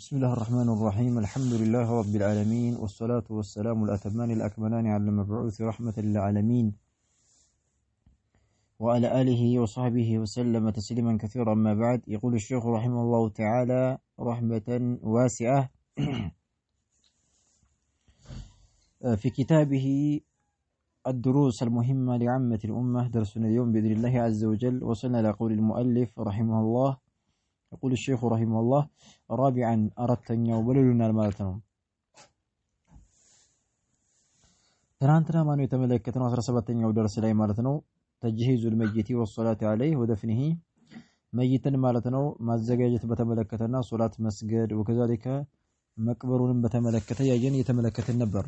بسم الله الرحمن الرحيم الحمد لله رب العالمين والصلاة والسلام الأتمان الأكملان على المبعوث رحمة للعالمين وعلى آله وصحبه وسلم تسليما كثيرا. ما بعد، يقول الشيخ رحمه الله تعالى رحمة واسعة في كتابه الدروس المهمة لعامة الأمة، درسنا اليوم بإذن الله عز وجل. وصلنا إلى قول المؤلف رحمه الله. يقول الشيخ رحمه الله رابعا أردتني وبللنا المالتنا تنانتنا ما نتملكتنا 17ኛው درس ላይ ማለት ነው تجهيز الميت والصلاة عليه ودفنه ميتን ማለት ነው ማዘጋጀት በተመለከተና ሶላት መስገድ وكذلك መቅበሩንም በተመለከተ ያየን የተመለከተን ነበር።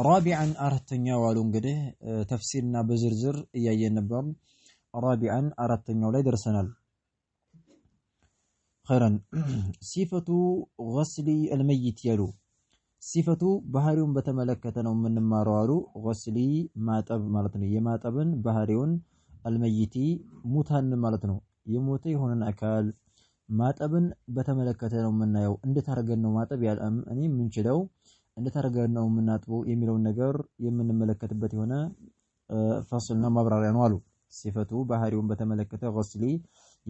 رابعا أردتني ዋሉ እንግዲህ ተፍሲርና በዝርዝር እያየን ነበር። رابعا أردتنيው ላይ ደርሰናል። خيرا صفة غسل الميت يلو صفة بهاريون بتملكتنا من مارو غسل ماتب مالتنا يماتبن بهاريون الميت موتان مالتنا يموتي هنا أكال ماتبن بتملكتنا من يو عند ترجعنا ماتب يالأم أني من شلو عند ترجعنا من ناتبو يميلون نجار يمن ملكت بتي هنا فصلنا مبررين والو صفة بهاريون بتملكته غسلي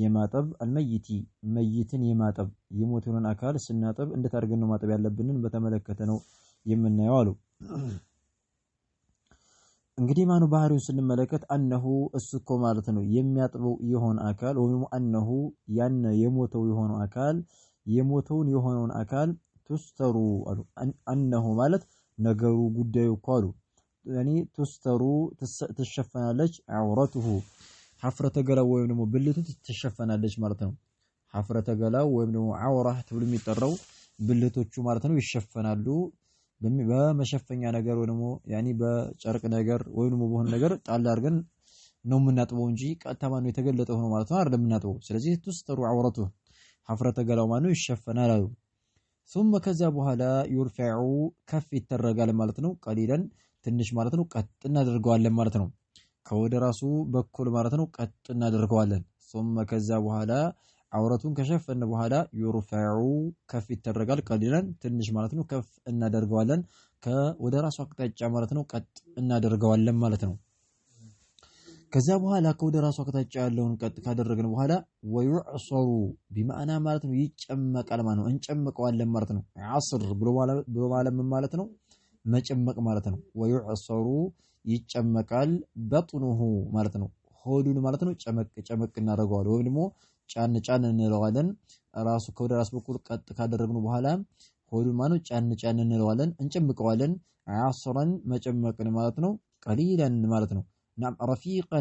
يماتب الميت ميتن يماتب يموتون أكال سناتب عند ترجعنا ماتب يالبنن بتملكتنا يمن يوالو እንግዲህ ማኑ ባህሪውን ስንመለከት أنه السكو مالتنو يمياتبو يهون أكال أنه ያን የሞተው የሆነው አካል የሞተውን የሆነውን አካል تسترو أنه ማለት ነገሩ ጉዳዩ ቃሉ يعني تسترو تشفنالج عورته حفرة ገላው ወይም ደግሞ ብልቱ ትሸፈናለች ማለት ነው። حفرة ገላው ወይም ደግሞ عورة ተብሎ የሚጠራው ብልቶቹ ማለት ነው ይሸፈናሉ። በመሸፈኛ ነገር ወይ ደግሞ ያኒ በጨርቅ ነገር ወይ ደግሞ በሆነ ነገር ጣል አድርገን ነው የምናጥበው እንጂ ቀጥታ ማነው የተገለጠ ሆኖ ማለት ነው አይደለም የምናጥበው። ስለዚህ تستر عورته حفرة ገላው ማነው ይሸፈናል አሉ። ثم ከዛ በኋላ يرفع ከፍ ይተረጋል ማለት ነው። ቀሊለን ትንሽ ማለት ነው ቀጥ እናደርገዋለን ማለት ነው። ከወደ ራሱ በኩል ማለት ነው ቀጥ እናደርገዋለን። ثم ከዛ በኋላ አውረቱን ከሸፈነ በኋላ يرفع ከፍ ይተረጋል ቀሊለን ትንሽ ማለት ነው ከፍ እናደርገዋለን። ከወደ ራሱ አቅጣጫ ማለት ነው ቀጥ እናደርገዋለን ማለት ነው። ከዛ በኋላ ከወደ ራሱ አቅጣጫ ያለውን ቀጥ ካደረግን በኋላ ويعصر بمعنى ማለት ነው ይጨመቃል ማለት ነው እንጨምቀዋለን ማለት ነው። عصر ብሎ ማለት ነው መጨመቅ ማለት ነው። ويعصر ይጨመቃል በጥኑሁ ማለት ነው ሆዱን ማለት ነው ጨመቅ እናደርገዋለን ወይም ደግሞ ጫን እንለዋለን። ራሱ ከወደ ራስ በኩል ቀጥ ካደረግን በኋላ ሆዱን ማለት ጫን እንለዋለን እንጨምቀዋለን። عصرا መጨመቅን ማለት ነው። ቀሊለን ማለት ነው። نعم رفيقا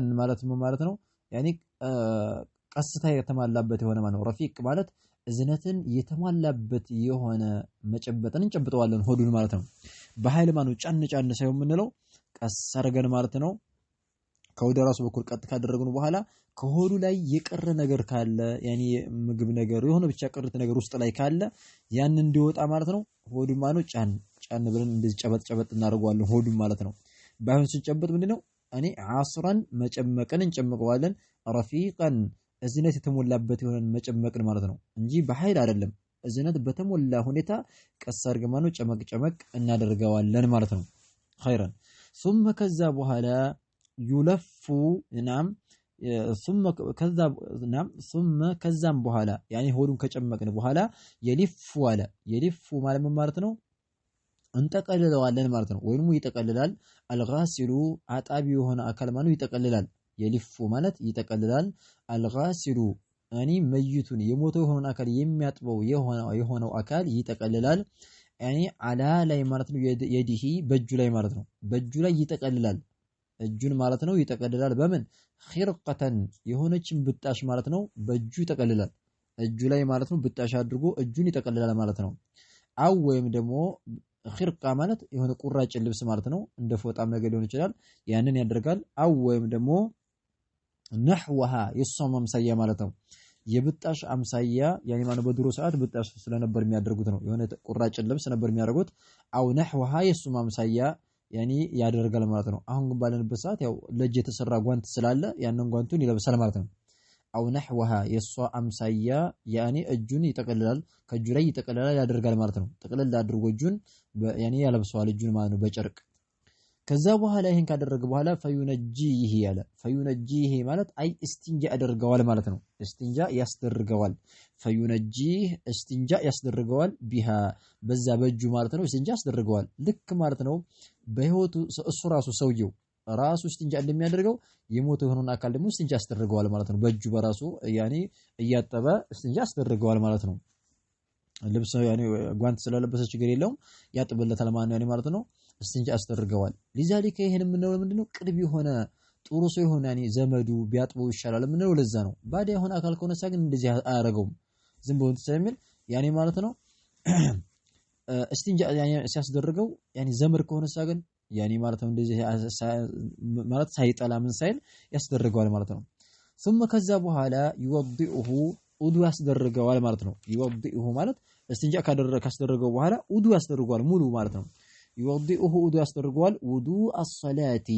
ማለት ነው يعني ቀስታ የተሟላበት የሆነ ማለት ነው። ረፊቅ ማለት እዝነትን የተሟላበት የሆነ መጨበጥን እንጨብጠዋለን ሆዱን ማለት ነው። በኃይል ማኑ ጫን ሳይሆን የምንለው ቀስ አድርገን ማለት ነው። ከወደ ራሱ በኩል ቀጥ ካደረግን በኋላ ከሆዱ ላይ የቀረ ነገር ካለ ያኒ ምግብ ነገር የሆነ ብቻ ቀርት ነገር ውስጥ ላይ ካለ ያን እንዲወጣ ማለት ነው ሆዱን ማኑ ጫን ብለን እንደዚህ ጨበጥ እናደርገዋለን ሆዱን ማለት ነው። ባይሆን ስንጨብጥ ምንድነው እኔ عصرን መጨመቅን እንጨምቀዋለን። ረፊቀን እዝነት የተሞላበት የሆነን መጨመቅን ማለት ነው እንጂ በኃይል አይደለም። እዝነት በተሞላ ሁኔታ ቀስ አድርገን ማኑ ጨመቅ እናደርገዋለን ማለት ነው። خيرا ثم ከዛ በኋላ يلف نعم ثم ከዛም በኋላ يعني ሆዱን ከጨመቅን በኋላ يلف ማለት ነው እንጠቀልለዋለን ማለት ነው። ወይንም ይጠቀልላል። الغاسل አጣቢ የሆነ አካል ማኑ ይጠቀልላል። يلف ማለት ይጠቀልላል። الغاسل يعني መይቱን የሞተው የሆነ አካል የሚያጥበው የሆነው አካል ይጠቀልላል። يعني على ላይ ማለት ነው የዲሂ በእጁ ላይ ማለት ነው በእጁ ላይ ይጠቀልላል። እጁን ማለት ነው ይጠቀልላል። በምን خرقة የሆነችን ብጣሽ ማለት ነው በእጁ ይጠቀልላል። እጁ ላይ ማለት ነው ብጣሽ አድርጎ እጁን ይጠቀልላል ማለት ነው። አው ወይም ደግሞ خرقة ማለት የሆነ ቁራጭ ልብስ ማለት ነው እንደ ፎጣም ነገር ሊሆን ይችላል ያንን ያደርጋል። አው ወይም ደግሞ نحوها የሷም አምሳያ ማለት ነው የብጣሽ አምሳያ ያኒ ማነው በድሮ ሰዓት ብጣሽ ስለነበር የሚያደርጉት ነው የሆነ ቁራጭ ልብስ ነበር የሚያደርጉት። አው نحوها የሷም አምሳያ ያኒ ያደርጋል ማለት ነው። አሁን ግን ባለንበት ሰዓት ያው ለእጅ የተሰራ ጓንት ስላለ ያንን ጓንቱን ይለብሳል ማለት ነው። አው ነህወሃ የሷ አምሳያ ያኒ እጁን ይጠቀልላል ከእጁ ላይ ይጠቀልላል ያደርጋል ማለት ነው። ጥቅልል አድርጎ እጁን ያኒ ያለብሰዋል እጁን ማለት ነው በጨርቅ። ከዛ በኋላ ይሄን ካደረገ በኋላ ፈዩነጂህ ያለ ፈዩነጂህ ማለት አይ እስቲንጃ ያደርገዋል ማለት ነው። እስቲንጃ ያስደርገዋል። ፈዩነጂህ እስቲንጃ ያስደርገዋል ቢሃ በዛ በእጁ ማለት ነው። እስቲንጃ ያስደርገዋል ልክ ማለት ነው በህይወቱ እሱ ራሱ ሰውየው ራሱ እስቲንጃ እንደሚያደርገው የሞተ የሆነውን አካል ደግሞ እስቲንጃ ያስደርገዋል ማለት ነው። በእጁ በራሱ ያኔ እያጠበ እስቲንጃ ያስደርገዋል ማለት ነው። ልብስ ያኔ ጓንት ስለለበሰ ችግር የለውም ያጥብለታል ማለት ነው። እስቲንጃ ያስደርገዋል። ሊዛሊከ ይሄን የምንለው ምንድነው ቅርብ የሆነ ጥሩ ሰው የሆነ ያኔ ዘመዱ ቢያጥበው ይሻላል የምንለው ለዛ ነው። ባዳ የሆነ አካል ከሆነሳ ግን እንደዚህ አያረገውም ዝም ብሎ ስለሚል ያኔ ማለት ነው። እስቲንጃ ያኔ ሲያስደርገው ያኔ ዘመድ ከሆነሳ ግን ያኔ ማለት ነው እንደዚህ ማለት ሳይጠላ ምን ሳይል ያስደርገዋል ማለት ነው። ثم ከዛ በኋላ ይወድኡሁ ውዱ ያስደርገዋል ማለት ነው። ይወድኡሁ ማለት እስቲንጃ ካስደረገው በኋላ ውዱ ያስደርገዋል ሙሉ ማለት ነው። ይወድኡሁ ውዱ ያስደርገዋል ውዱእ الصلاة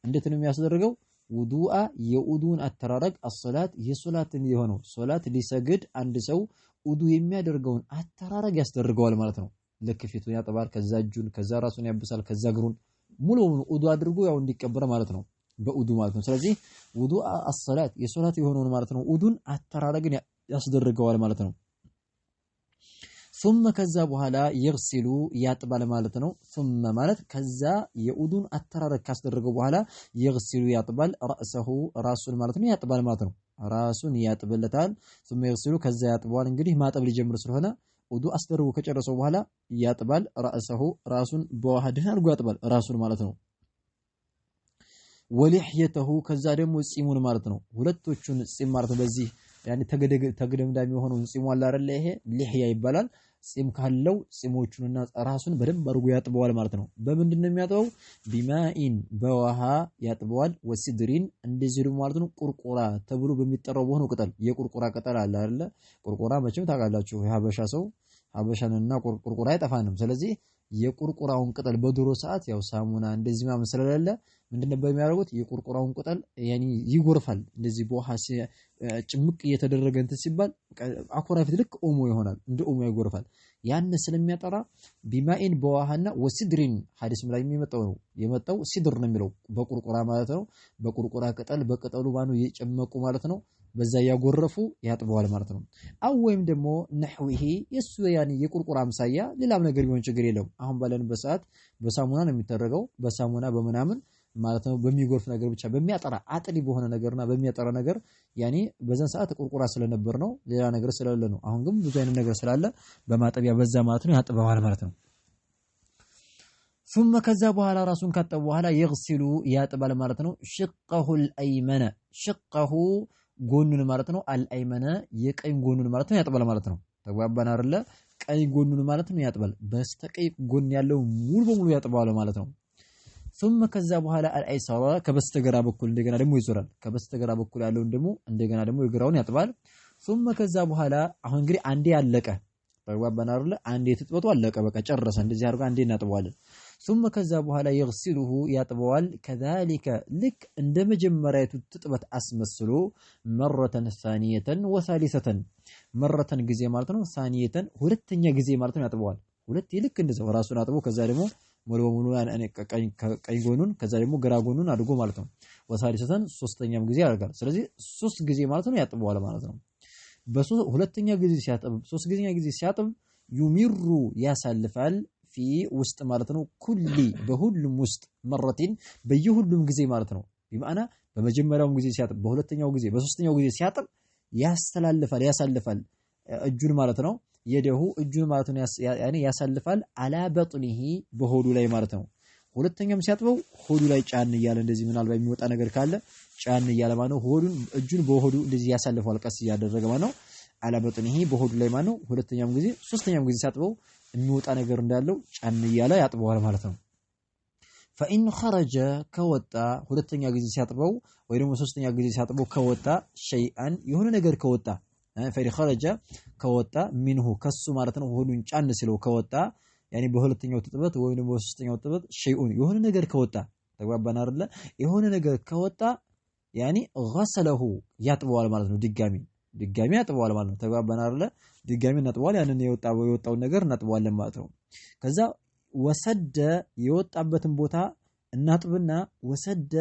እንዴት ነው የሚያስደርገው? ውዱአ የውዱን አተራረግ الصلاة የሶላትን የሆነው ሶላት ሊሰግድ አንድ ሰው ውዱ የሚያደርገውን አተራረግ ያስደርገዋል ማለት ነው። ልክ ፊቱን ያጥባል ከዛ እጁን ከዛ ራሱን ያብሳል ከዛ እግሩን ሙሉ ውዱ አድርጎ ያው እንዲቀበረ ማለት ነው በውዱ ማለት ነው። ስለዚህ ውዱእ الصلاة የሶላት የሆነውን ማለት ነው ውዱን አተራረግን ያስደርገዋል ማለት ነው። ثم ከዛ በኋላ ይغسሉ ያጥባል ማለት ነው። ثم ማለት ከዛ የውዱን አተራረግ ካስደረገው በኋላ ይغسሉ ያጥባል رأسه ራሱን ማለት ነው ያጥባል ማለት ነው። ራሱን ያጥብለታል። ثم ይغسሉ ከዛ ያጥባል እንግዲህ ማጠብ ሊጀምር ስለሆነ ውዱ አስደርጎ ከጨረሰው በኋላ ያጥባል رأسه ራሱን በውሃ ድህን አድርጎ ያጥባል ራሱን ማለት ነው። ወሊህየተሁ ከዛ ደግሞ ጺሙን ማለት ነው። ሁለቶቹን ጺም ማለት በዚህ ያኔ ተገደምዳሚ የሆነውን ጺሙ አለ አይደል ይሄ ሊህያ ይባላል። ጺም ካለው ጺሞቹንና ራሱን በደንብ አድርጎ ያጥበዋል ማለት ነው። በምንድነው የሚያጥበው? ቢማኢን በውሃ ያጥበዋል። ወሲድሪን እንደዚህ ደግሞ ማለት ነው ቁርቁራ ተብሎ በሚጠራው በሆነው ቅጠል የቁርቁራ ቅጠል አለ አይደል? ቁርቁራ መቼም ታውቃላችሁ የሀበሻ ሰው ሀበሻንና ቁርቁራ አይጠፋንም። ስለዚህ የቁርቁራውን ቅጠል በድሮ ሰዓት ያው ሳሙና እንደዚህ ማመን ስለሌለ ምንድን ነበር የሚያደርጉት? የቁርቁራውን ቅጠል ያኒ ይጎርፋል እንደዚህ በውሃ ጭምቅ እየተደረገ እንትን ሲባል አኮራፊት ልክ ኦሞ ይሆናል እንደ ኦሞ ይጎርፋል። ያን ስለሚያጠራ ቢማኢን በውሃና ወሲድሪን ሐዲስ ላይ የመጣው ሲድር ነው የሚለው በቁርቁራ ማለት ነው። በቁርቁራ ቅጠል በቅጠሉ ባኑ የጨመቁ ማለት ነው። በዛ ያጎረፉ ያጥበዋል ማለት ነው። አው ወይም ደግሞ ነህዊሂ የሱ ያኒ የቁርቁራ አምሳያ ሌላም ነገር ቢሆን ችግር የለውም። አሁን ባለንበት ሰዓት በሳሙና ነው የሚደረገው በሳሙና በመናምን ማለት ነው። በሚጎርፍ ነገር ብቻ በሚያጠራ አጥሊ በሆነ ነገርና በሚያጠራ ነገር ያኒ በዛን ሰዓት ቁርቁራ ስለነበር ነው ሌላ ነገር ስለሌለ ነው። አሁን ግን ብዙ አይነት ነገር ስላለ በማጠቢያ በዛ ማለት ነው ያጥበዋል ማለት ነው። ثم ከዛ በኋላ ራሱን ካጠበ በኋላ ይغسሉ ያጥባል ማለት ነው። ሽቀሁ الأيمن ሽቀሁ ጎኑን ማለት ነው። አልአይመነ የቀኝ ጎኑን ማለት ነው ያጥባል ማለት ነው። ተግባባን አይደለ? ቀኝ ጎኑን ማለት ነው ያጥባል። በስተቀኝ ጎን ያለው ሙሉ በሙሉ ያጥባል ማለት ነው። ثم ከዛ በኋላ አልአይሰራ ከበስተግራ በኩል እንደገና ደግሞ ይዞራል። ከበስተግራ በኩል ያለውን ደግሞ እንደገና ደግሞ የግራውን ያጥባል። ثم ከዛ በኋላ አሁን እንግዲህ አንዴ ያለቀ ተግባባን አይደለ? አንዴ ትጥበቱ አለቀ በቃ ጨረሰ። እንደዚህ አድርጎ አንዴ እናጥበዋለን። ثم ከዛ በኋላ ይغسله ያጥበዋል። كذلك ልክ እንደ መጀመሪያቱ ትጥበት አስመስሎ መረተን ثانية وثالثة መረተን ጊዜ ማለት ነው። ثانية ሁለተኛ ጊዜ ማለት ነው ያጥበዋል። ሁለት ልክ እንደዛው ራሱን አጥቦ ከዛ ደግሞ ሙሉ በሙሉ ቀኝ ጎኑን ከዛ ደግሞ ግራ ጎኑን አድርጎ ማለት ነው። وثالثة ሶስተኛም ጊዜ ያደርጋል። ስለዚህ ሶስት ጊዜ ማለት ነው ያጥበዋል ማለት ነው። ሁለተኛ ጊዜ ሲያጥብ ሶስተኛ ጊዜ ሲያጥብ ዩሚሩ ያሳልፋል ፊ ውስጥ ማለት ነው። ኩሊ በሁሉም ውስጥ መረቲን በየሁሉም ጊዜ ማለት ነው። በማዕና በመጀመሪያው ጊዜ ሲያጥብ በሁለተኛው ጊዜ በሶስተኛው ጊዜ ሲያጥብ ያሳልፋል እጁን ማለት ነው። የደሁ እጁን ማለት ነው ያኔ ያሳልፋል አላ በጥኒሂ በሆዱ ላይ ማለት ነው። ሁለተኛም ሲያጥበው ሆዱ ላይ ጫን እያለ እንደዚህ ምናልባት የሚወጣ ነገር ካለ ጫን እያለ ማለት ነው። እጁን በሆዱ እንደዚህ ያሳልፋል ቀስ እያደረገ ማለት ነው። አላ በጥኒሂ በሆዱ ላይ ማለት ነው። ሁለተኛም ጊዜ ሶስተኛም ጊዜ ሲያጥበው የሚወጣ ነገር እንዳለው ጫን እያለ ያጥበዋል ማለት ነው። فإن خرج ከወጣ ሁለተኛ ጊዜ ሲያጥበው ወይ ደግሞ ሶስተኛ ጊዜ ሲያጥበው ከወጣ شيئا የሆነ ነገር ከወጣ فإن خرج ከወጣ منه ከሱ ማለት ነው። ሆዱን ጫን ሲለው ከወጣ ያኔ በሁለተኛው ትጥበት ወይ ደግሞ በሶስተኛው ትጥበት شيئا የሆነ ነገር ከወጣ ተግባባን አይደለ? የሆነ ነገር ከወጣ ያኒ غسله ያጥበዋል ማለት ነው ድጋሚ ያጥበዋል ማለት ነው ተግባባን አይደለ ድጋሚ እናጥበዋል ያንን የወጣውን ነገር እናጥበዋለን ማለት ነው ከዛ ወሰደ የወጣበትን ቦታ እናጥብና ወሰደ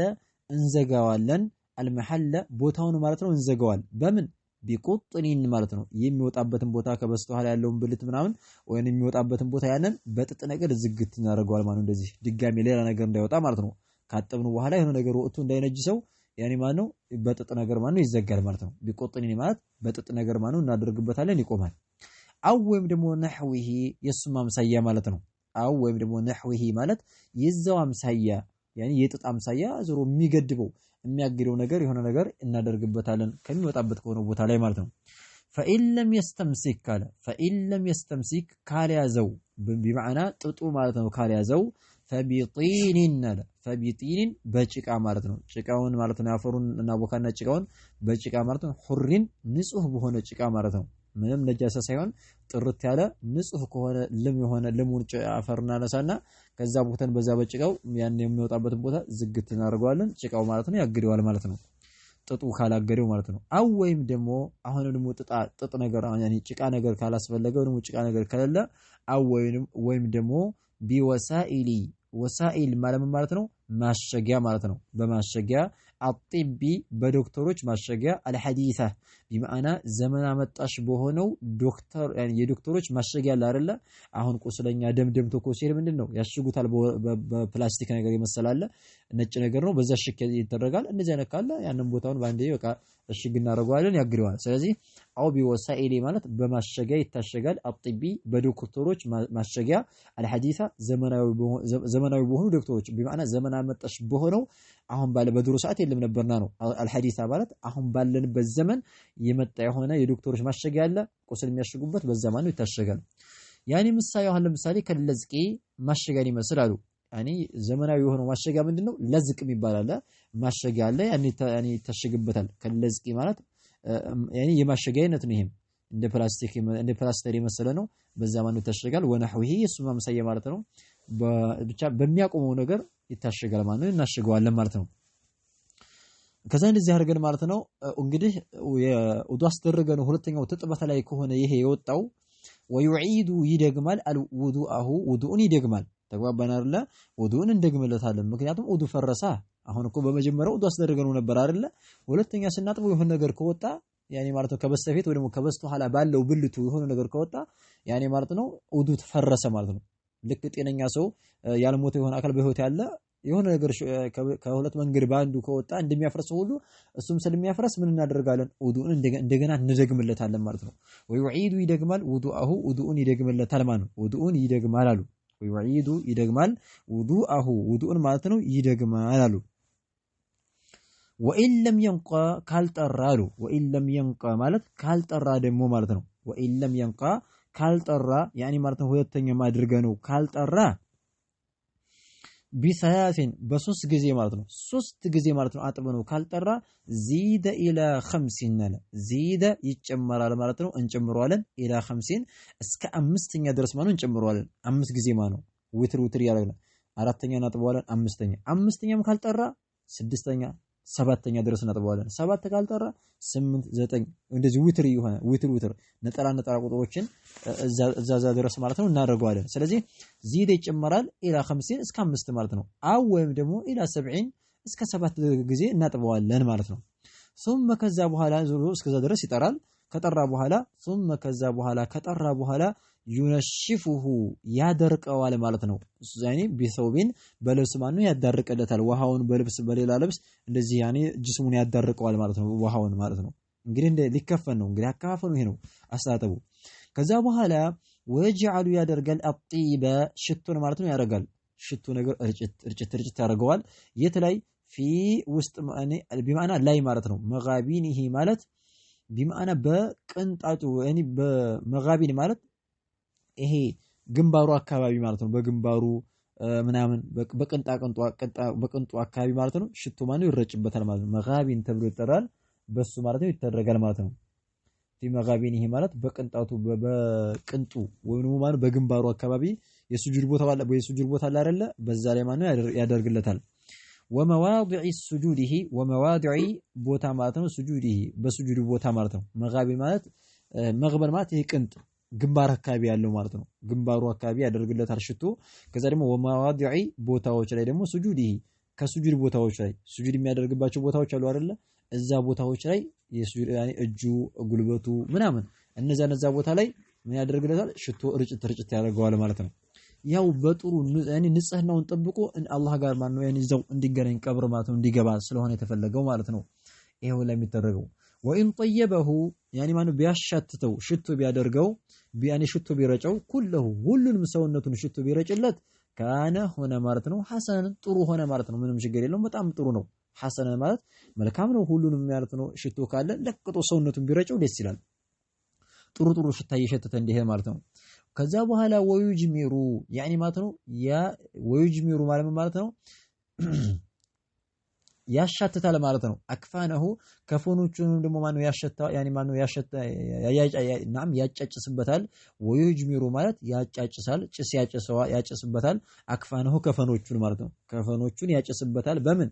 እንዘጋዋለን አልመሐለ ቦታውን ማለት ነው እንዘጋዋል በምን ቢቁጥኒን ማለት ነው የሚወጣበትን ቦታ ከበስተኋላ ያለውን ብልት ምናምን ወይንም የሚወጣበትን ቦታ ያንን በጥጥ ነገር ዝግት እናደርገዋል ማለት ነው እንደዚህ ድጋሚ ሌላ ነገር እንዳይወጣ ማለት ነው ካጠብኑ በኋላ የሆነ ነገር ወጥቶ እንዳይነጅሰው ያኔ ማለት ነው በጥጥ ነገር ማለት ነው ይዘጋል ማለት ነው ቢቆጥኒ ማለት በጥጥ ነገር ማለት ነው እናደርግበታለን ይቆማል አው ወይም ደግሞ ነህዊሂ የሱም አምሳያ ማለት ነው አው ወይም ደግሞ ነህዊሂ ማለት የዛው አምሳያ ያኔ የጥጥ አምሳያ ዞሮ የሚገድበው የሚያግደው ነገር የሆነ ነገር እናደርግበታለን ከሚወጣበት ከሆነ ቦታ ላይ ማለት ነው فإن لم يستمسك ካለ فإن لم يستمسك ካልያዘው بمعنى ጥጡ ማለት ነው ካልያዘው ፈቢጢን በጭቃ ማለት ነው ጭቃውን ማለት ነው ያፈሩን እና ቦካና ጭቃውን በጭቃ ማለት ነው ሁሪን ንጹህ በሆነ ጭቃ ማለት ነው ምንም ነጃሳ ሳይሆን ጥርት ያለ ንጹህ ከሆነ ለም የሆነ ለሙን አፈርና ነሳና ከዛ ቦታን በዛ በጭቃው ያን የሚወጣበትን ቦታ ዝግት እናደርገዋለን ጭቃው ማለት ነው ያግደዋል ማለት ነው ጥጡ ካላገደው ማለት ነው አው ወይም ደግሞ አሁን ደግሞ ጥጥ ነገር ያኒ ጭቃ ነገር ካላስፈለገው ደግሞ ጭቃ ነገር ከሌለ አው ወይም ደግሞ ቢወሳኢሊ ወሳኢል ማለት ነው ማሸጊያ ማለት ነው በማሸጊያ አጥቢ በዶክተሮች ማሸጊያ አልሐዲሳ بمعنى ዘመን አመጣሽ በሆነው ዶክተር የዶክተሮች ማሸጊያ አለ አይደለ አሁን ቁስለኛ ደም ተኮሲር ምንድነው ያሽጉታል በፕላስቲክ ነገር ይመስላል ነጭ ነገር ነው በዛ ሽክ ይደረጋል እንደዚህ አይነት ካለ ያንን ቦታውን ባንዴ በቃ እሽግ እናደርገዋለን ያግደዋል ስለዚህ አው ቢወሳኢሊ ማለት በማሸጊያ ይታሸጋል አጥቢ በዶክተሮች ማሸጊያ አልሐዲሳ ዘመናዊ በሆኑ ዶክተሮች بمعنى ዘመን አመጣሽ በሆነው አሁን ባለ በድሮ ሰዓት የለም ነበርና ነው አልሐዲሳ ማለት አሁን ባለንበት ዘመን የመጣ የሆነ የዶክተሮች ማሸጊያ አለ ቁስል የሚያሽጉበት በዛ ማለት ይታሸጋል ያኒ ምሳሌ አሁን ለምሳሌ ከለዝቂ ማሸጊያን ይመስላሉ ያኒ ዘመናዊ የሆነው ማሸጊያ ምንድነው ለዝቅ ይባላል ማሸጊያ አለ ያኒ ይታሸግበታል ከለዝቂ ማለት ያኒ የማሸጊያ አይነት ነው ይሄም እንደ ፕላስቲክ የመሰለ ነው በዛ ማለት ይታሸጋል ወነህዊሂ እሱ ማምሳያ ማለት ነው ብቻ በሚያቆመው ነገር ይታሸጋል ማለት ነው እናሽገዋለን ማለት ነው ከዛ እንደዚህ አድርገን ማለት ነው እንግዲህ የውዱ አስደረገን ሁለተኛው ተጥበተ ላይ ከሆነ ይሄ የወጣው ወይዒዱ ይደግማል አልውዱአሁ ውዱን ይደግማል ተግባባን አይደለ ውዱን እንደግመለታለን ምክንያቱም ውዱ ፈረሳ አሁን እኮ በመጀመሪያው ውዱ አስደረገን ነበር አይደለ ሁለተኛ ስናጥበው የሆነ ነገር ከወጣ ያኔ ማለት ነው ከበስተፊት ወይ ደግሞ ከበስተኋላ ባለው ብልቱ የሆነ ነገር ከወጣ ያኔ ማለት ነው ውዱ ተፈረሰ ማለት ነው ልክ ጤነኛ ሰው ያልሞተ የሆነ አካል በህይወት ያለ የሆነ ነገር ከሁለት መንገድ ባንዱ ከወጣ እንደሚያፈርሰው ሁሉ እሱም ስለሚያፈርስ ምን እናደርጋለን ውዱን እንደገና እንደግምለታለን ማለት ነው ወይዒዱ ይደግማል ውዱአሁ ውዱን ይደግምለታል ማለት ነው ውዱን ይደግማል አሉ ወይዒዱ ይደግማል ውዱአሁ ውዱን ማለት ነው ይደግማል አሉ ወኢን ለም ينق ካልጠራ አሉ ወኢን ለም ينق ማለት ካልጠራ ደግሞ ማለት ነው ወኢን ለም ينق ካልጠራ ያኒ ማለት ነው ሁለተኛ ማድረገ ነው ካልጠራ ቢሰያሲን በሶስት ጊዜ ማለት ነው ሶስት ጊዜ ማለት ነው አጥበነው ካልጠራ ዚደ ኢላ 50 ነለ ዚደ ይጨመራል ማለት ነው እንጨምረዋለን ኢላ 50 እስከ አምስተኛ ድረስ ማለት ነው እንጨምረዋለን አምስት ጊዜ ማለት ነው ዊትር ያደርጋል አራተኛ እናጥበዋለን አምስተኛም ካልጠራ ስድስተኛ ሰባተኛ ድረስ እናጥበዋለን ሰባት ካልጠራ 8 9 እንደዚህ ዊትር ይሆናል ዊትር ነጠላ ቁጥሮችን እዛዛ ድረስ ማለት ነው እናደርገዋለን ስለዚህ ዚደ ይጨመራል ኢላ 50 እስከ 5 ማለት ነው አው ወይም ደግሞ ኢላ 70 እስከ 7 ጊዜ እናጥበዋለን ማለት ነው ثم ከዛ በኋላ ዙሩ እስከዛ ድረስ ይጠራል ከጠራ በኋላ ثم ከዛ በኋላ ከጠራ በኋላ ዩነሽፉሁ ያደርቀዋል ማለት ነው ያኒ ቢሰውቢን በልብስ ማኑ ያዳርቀለታል ውሃውን በልብስ በሌላ ልብስ እንደዚህ ያኒ ጅስሙን ያዳርቀዋል ማለት ነው ውሃውን ማለት ነው እንግዲህ እንደ ሊከፈን ነው እንግዲህ አካፋፈኑ ይሄ ነው አስተጣጠቡ ከዛ በኋላ ወጀዓሉ ያደርጋል አጥይበ ሽቱን ማለት ነው ያደርጋል ሽቱ ነገር እርጭት ያደርገዋል የት ላይ ፊ ውስጥ ማኔ ቢማና ላይ ማለት ነው መጋቢን ይሄ ማለት ቢማና በቅንጣቱ ያኒ በመጋቢን ማለት ይሄ ግንባሩ አካባቢ ማለት ነው በግንባሩ ምናምን በቅንጡ አካባቢ ማለት ነው ሽቱ ማነው ይረጭበታል ማለት ነው መጋቢን ተብሎ ይጠራል በሱ ማለት ነው ይተረጋል ማለት ነው ፊ መጋቢን ይሄ ማለት በቅንጣቱ በቅንጡ ወይኑ ማለት በግንባሩ አካባቢ የሱጁድ ቦታ አለ አለ አይደለ በዛ ላይ ማነው ያደርግለታል ወመዋዲዕ ሱጁዲሂ ወመዋዲዕ ቦታ ማለት ነው። ሱጁዲሂ በሱጁድ ቦታ ማለት ነው። መጋቢል ማለት መግበል ማለት ይሄ ቅንጥ ግንባር አካባቢ ያለው ማለት ነው። ግንባሩ አካባቢ ያደርግለታል ሽቶ። ከዛ ደግሞ ወመዋዲዕ ቦታዎች ላይ ደግሞ ሱጁዲሂ ከሱጁድ ቦታዎች ላይ ሱጁድ የሚያደርግባቸው ቦታዎች አሉ አይደለ? እዛ ቦታዎች ላይ የሱጁድ ያኔ እጁ ጉልበቱ ምናምን እነዛ ቦታ ላይ ምን ያደርግለታል? ሽቶ ርጭት ያደርገዋል ማለት ነው። ያው በጥሩ ያኔ ንጽህናውን ጠብቆ አላህ ጋር ማን ነው ያኔ እዛው እንዲገናኝ ቀብር ማለት ነው እንዲገባ ስለሆነ የተፈለገው ማለት ነው። ይሄው ላይ የሚደረገው ወኢን ጠየበሁ ያኔ ማን ነው ቢያሻትተው ሽቶ ቢያደርገው ያኔ ሽቶ ቢረጨው ኩለሁ ሁሉንም ሰውነቱን ሽቶ ቢረጭለት ካነ ሆነ ማለት ነው። ሐሰን ጥሩ ሆነ ማለት ነው። ምንም ችግር የለውም። በጣም ጥሩ ነው። ሐሰን ማለት መልካም ነው ሁሉንም ማለት ነው። ሽቶ ካለ ለቅጦ ሰውነቱን ቢረጨው ደስ ይላል። ጥሩ ሽታ እየሸተተ እንዲሄድ ማለት ነው። ከዛ በኋላ ወዩጅሚሩ ያኒ ማለት ነው ያ ወዩጅሚሩ ማለት ነው ያሻትታል ማለት ነው። አክፋነሁ ከፎኖቹንም ደግሞ ማነው ያሸታ ያኒ ማነው ያሸታ ያጫጭስበታል። ወዩጅሚሩ ማለት ያጫጭሳል፣ ጭስ ያጨስበታል። አክፋነሁ ከፈኖቹን ማለት ነው። ከፈኖቹን ያጨስበታል በምን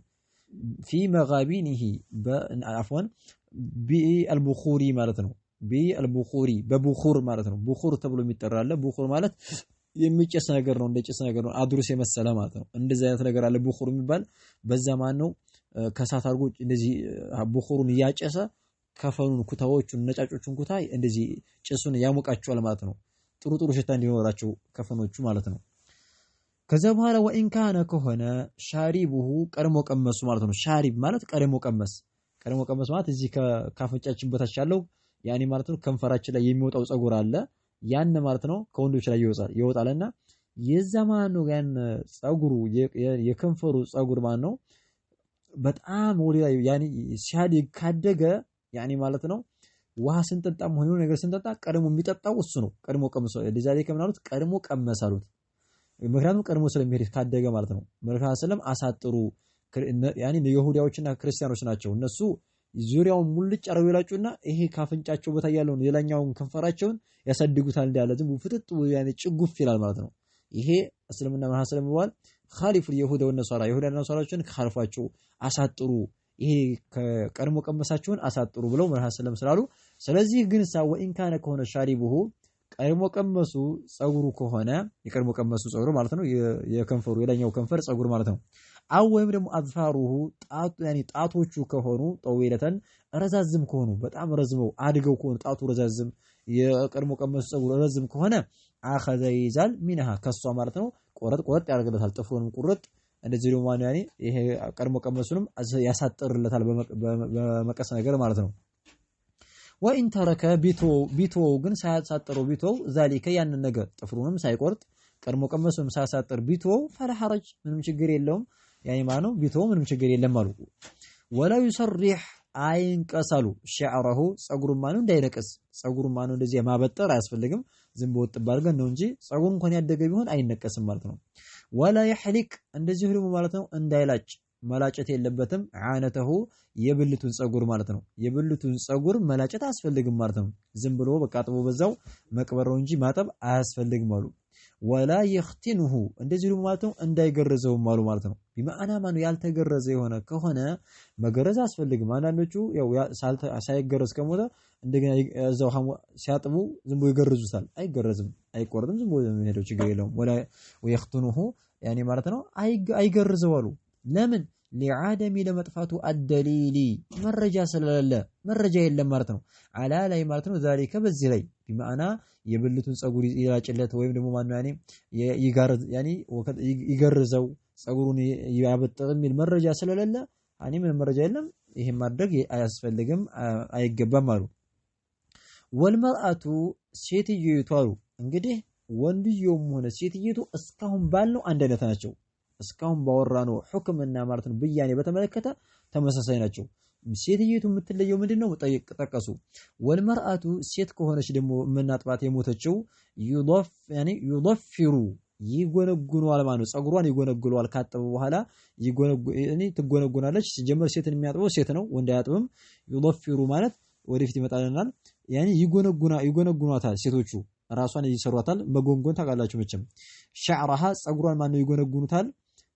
ፊ መጋቢኒሂ በአፍዋን ቢአልቡኹሪ ማለት ነው። ቢአልቡኹሪ በቡኹር ማለት ነው። ቡኹር ተብሎ የሚጠራ አለ። ቡኹር ማለት የሚጨስ ነገር ነው። እንደ ጭስ ነገር ነው። አድሩስ የመሰለ ማለት ነው። እንደዚህ አይነት ነገር አለ ቡኹር የሚባል በዛ ማን ነው ከሳት አድርጎ እንደዚህ ቡኹሩን እያጨሰ ከፈኑን ኩታዎቹን ነጫጮቹን ኩታ እንደዚህ ጭሱን ያሞቃቸዋል ማለት ነው። ጥሩ ሽታ እንዲኖራቸው ከፈኖቹ ማለት ነው። ከዛ በኋላ ወኢን ካነ ከሆነ ሻሪቡሁ ቀድሞ ቀመሱ ማለት ነው። ሻሪብ ማለት ቀድሞ ቀመስ ማለት እዚህ ከአፍንጫችን በታች ያለው ያኔ ማለት ነው ከንፈራችን ላይ የሚወጣው ጸጉር አለ ያን ማለት ነው ከወንዶች ላይ ይወጣልና የዛ ማን ነው ያን ጸጉሩ የከንፈሩ ጸጉር ማን ነው በጣም ወዲያ ያኔ ሲያድግ ካደገ ያኔ ማለት ነው ውሃ ስንጠጣም ሆኖ ነገር ስንጠጣ ቀድሞ የሚጠጣው እሱ ነው። ቀድሞ ቀመሰ ለዛሬ ከምናሉት ቀድሞ ቀመሳሉት። ምክንያቱም ቀድሞ ስለሚሄድ ካደገ ማለት ነው። መልካም ሰለም አሳጥሩ ያኔ የይሁዳዎችና ክርስቲያኖች ናቸው። እነሱ ዙሪያውን ሙልጭ አርገው ይላጩና ይሄ ካፍንጫቸው በታይ ያለውን የላኛውን ከንፈራቸውን ያሳድጉታል እንዳለ ዝም ፍጥጥ ያኔ ጭጉፍ ይላል ማለት ነው። ይሄ እስልምና መልካም ሰለም ይባል ኻሊፉ የይሁዳ ወነሷራ ይሁዳና ነሷራዎችን ካልፏቸው አሳጥሩ ይሄ ቀድሞ ቀመሳቸውን አሳጥሩ ብለው መልካም ሰለም ስላሉ ስለዚህ ግን ሳው ወኢን ካነ ከሆነ ሻሪቡሁ ቀድሞ ቀመሱ ጸጉሩ ከሆነ የቀድሞ ቀመሱ ጸጉሩ ማለት ነው የከንፈሩ የላኛው ከንፈር ጸጉር ማለት ነው። አው ወይም ደግሞ አዝፋሩሁ ጣቱ ያኒ ጣቶቹ ከሆኑ ጠዊለተን ረዛዝም ከሆኑ በጣም ረዝመው አድገው ከሆኑ ጣቱ ረዛዝም የቀድሞ ቀመሱ ጸጉር ረዝም ከሆነ አኸዘ ይዛል ሚነሃ ከሷ ማለት ነው ቆረጥ ያደርግለታል። ጥፍሩንም ቁርጥ እንደዚህ ደግሞ ማን ያኒ ይሄ ቀድሞ ቀመሱንም ያሳጥርለታል በመቀስ ነገር ማለት ነው። ወኢን ተረከ ቢቶ ግን ሳያሳጥረው ቢቶ ዛሊከ ያን ነገር ጥፍሩንም ሳይቆርጥ ቀድሞ ቀመሱንም ሳያሳጥር ቢቶ ፈላ ሐረጅ ምንም ችግር የለውም። ያኒ ማኑ ቢቶ ምንም ችግር የለም አሉ። ወላ ይሰርህ አይንቀሳሉ ሸዕረሁ ጸጉሩን ማኑ እንዳይነቀስ ጸጉሩን ማኑ እንደዚህ ማበጠር አያስፈልግም። ዝም በወጥ ባርገን ነው እንጂ ጸጉሩን እንኳን ያደገ ቢሆን አይነቀስም ማለት ነው። ወላ ይህሊቅ እንደዚህ ሁሉ ማለት ነው እንዳይላጭ መላጨት የለበትም። ዓነተሁ የብልቱን ጸጉር ማለት ነው። የብልቱን ጸጉር መላጨት አያስፈልግም ማለት ነው። ዝም ብሎ በቃ አጥቦ በዛው መቅበረው እንጂ ማጠብ አያስፈልግም አሉ። ወላ ይኽቲኑሁ እንደዚህ ሁሉ ማለት ነው እንዳይገረዘው አሉ ማለት ነው። ቢማዕና ማኑ ያልተገረዘ የሆነ ከሆነ መገረዝ አያስፈልግም። አንዳንዶቹ ያው ሳይገረዝ ከሞተ እንደገና እዛው ሲያጥቡ ዝም ብሎ ይገርዙታል። አይገረዝም፣ አይቆረጥም፣ ዝም ብሎ የሚሄደው ችግር የለውም። ወላ ወይኽቲኑሁ ያኔ ማለት ነው አይገርዘው አሉ። ለምን ሊዓደሚ ለመጥፋቱ አደሊሊ መረጃ ስለሌለ መረጃ የለም ማለት ነው። አላ ላይ ማለት ነው ዛሊከ በዚህ ላይ ቢማዕና የብልቱን ጸጉር ይላጭለት ወይም ደግሞ ማን ያኔ ይገርዘው ጸጉሩን ያበጥር የሚል መረጃ ስለሌለ አኒ ምን መረጃ የለም ይሄን ማድረግ አያስፈልግም አይገባም አሉ። ወልመርአቱ ሴትየቱ አሉ እንግዲህ ወንድየውም ሆነ ሴትየቱ እስካሁን ባልነው አንድ አይነት ናቸው። እስካሁን ባወራነው ሁክምና ማለት ነው ብያኔ በተመለከተ ተመሳሳይ ናቸው። ሴትየቱ የምትለየው ምንድነው? ጠቀሱ። ወልመርአቱ ሴት ከሆነች ደግሞ እናጥባት የሞተችው ዩضفሩ ይጎነጉነዋል ማለት ነው። ጸጉሯን ይጎነጉነዋል ካጠበ በኋላ ትጎነጉናለች። ሲጀመር ሴትን የሚያጥበው ሴት ነው፣ ወንድ አያጥብም። ዩضفሩ ማለት ወደፊት ይመጣልናል። ያኒ ይጎነጉኗታል ሴቶቹ ራሷን ይሰሯታል። መጎንጎን ታውቃላችሁ መቼም ሸዕራሃ ጸጉሯን ማነው ይጎነጉኑታል።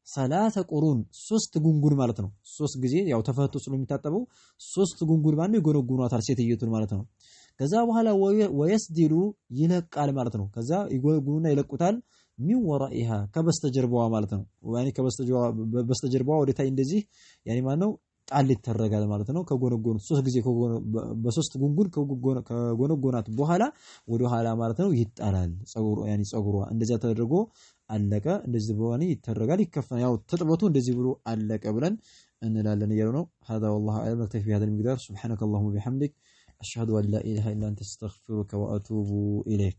ሰላተ ቁሩን 3 ጉንጉን ማለት ነው። 3 ጊዜ ያው ተፈቶ ስለሚታጠበው 3 ጉንጉን ማለት ይጎነጉኗታል ሴትየቱን ማለት ነው። ከዛ በኋላ ወየስዲሉ ይለቃል ማለት ነው። ከዛ ይጎነጉኑና ይለቁታል ሚን ወራኢሃ ከበስተጀርባዋ ማለት ነው። ያኒ በስተጀርባዋ ወደታይ እንደዚህ ያኒ ማነው ጣል ይተረጋል ማለት ነው። ከጎነጎኑት 3 ጊዜ በ3 ጉንጉን ከጎነጎናት በኋላ ወደ ኋላ ማለት ነው ይጣላል። ጸጉሯ እንደዚያ ተደርጎ አለቀ። እንደዚህ በሆነ ይተረጋል ይከፈናል። ያው ተጥበቱ እንደዚህ ብሎ አለቀ ብለን እንላለን እያሉ ነው። هذا والله اعلم نكتفي بهذا المقدار سبحانك اللهم وبحمدك أشهد أن لا إله إلا أنت أستغفرك وأتوب إليك.